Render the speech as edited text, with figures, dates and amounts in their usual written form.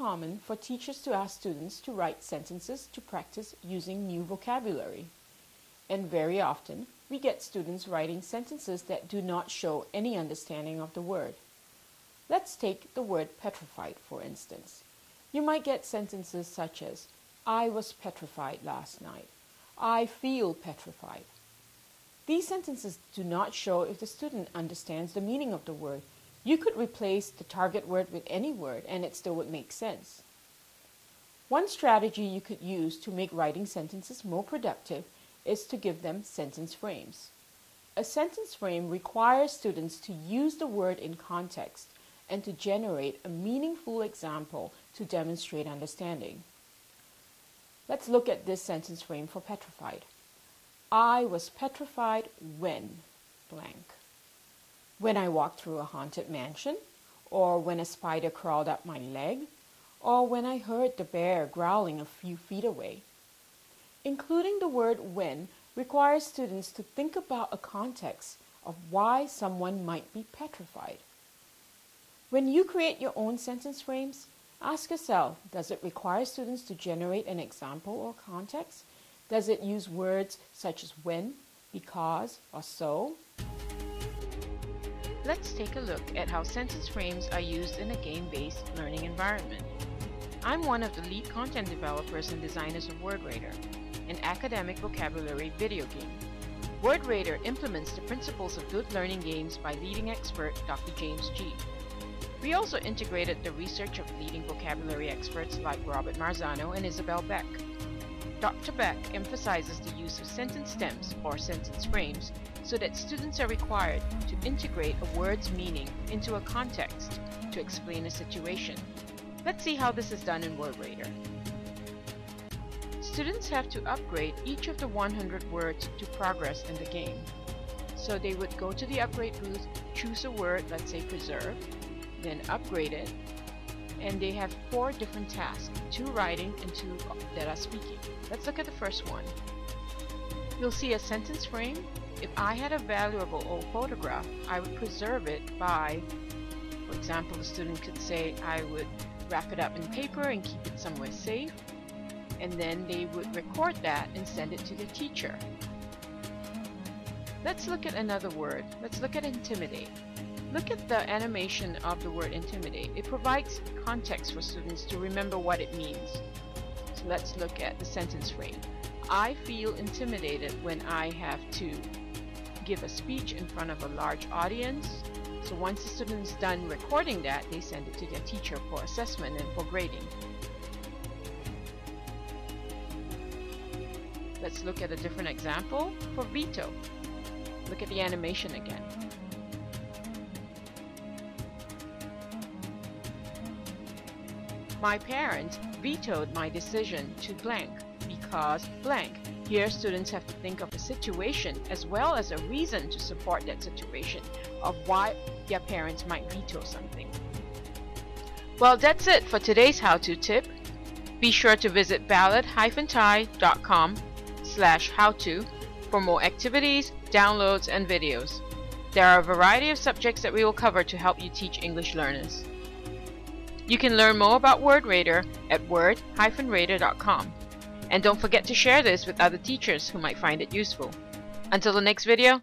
common for teachers to ask students to write sentences to practice using new vocabulary. And very often, we get students writing sentences that do not show any understanding of the word. Let's take the word petrified, for instance. You might get sentences such as, I was petrified last night. I feel petrified. These sentences do not show if the student understands the meaning of the word. You could replace the target word with any word and it still would make sense. One strategy you could use to make writing sentences more productive is to give them sentence frames. A sentence frame requires students to use the word in context and to generate a meaningful example to demonstrate understanding. Let's look at this sentence frame for petrified. I was petrified when blank. When I walked through a haunted mansion, or when a spider crawled up my leg, or when I heard the bear growling a few feet away. Including the word when requires students to think about a context of why someone might be petrified. When you create your own sentence frames, ask yourself, does it require students to generate an example or context? Does it use words such as when, because, or so? Let's take a look at how sentence frames are used in a game-based learning environment. I'm one of the lead content developers and designers of WordRaider, an academic vocabulary video game. WordRaider implements the principles of good learning games by leading expert Dr. James G. We also integrated the research of leading vocabulary experts like Robert Marzano and Isabel Beck. Dr. Beck emphasizes the use of sentence stems or sentence frames so that students are required to integrate a word's meaning into a context to explain a situation. Let's see how this is done in WordRaider. Students have to upgrade each of the 100 words to progress in the game. So they would go to the upgrade booth, choose a word, let's say preserve, then upgrade it, and they have 4 different tasks, 2 writing and 2 that are speaking. Let's look at the first one. You'll see a sentence frame. If I had a valuable old photograph, I would preserve it by, for example, the student could say, I would wrap it up in paper and keep it somewhere safe, and then they would record that and send it to the teacher. Let's look at another word. Let's look at intimidate. Look at the animation of the word intimidate. It provides context for students to remember what it means. So let's look at the sentence frame. I feel intimidated when I have to give a speech in front of a large audience. So once the student is done recording that, they send it to their teacher for assessment and for grading. Let's look at a different example for veto. Look at the animation again. My parents vetoed my decision to blank because blank. Here students have to think of a situation as well as a reason to support that situation of why their parents might veto something. Well, that's it for today's how-to tip. Be sure to visit ballad-tie.com/how-to for more activities, downloads, and videos. There are a variety of subjects that we will cover to help you teach English learners. You can learn more about WordRaider at word-raider.com. And don't forget to share this with other teachers who might find it useful. Until the next video,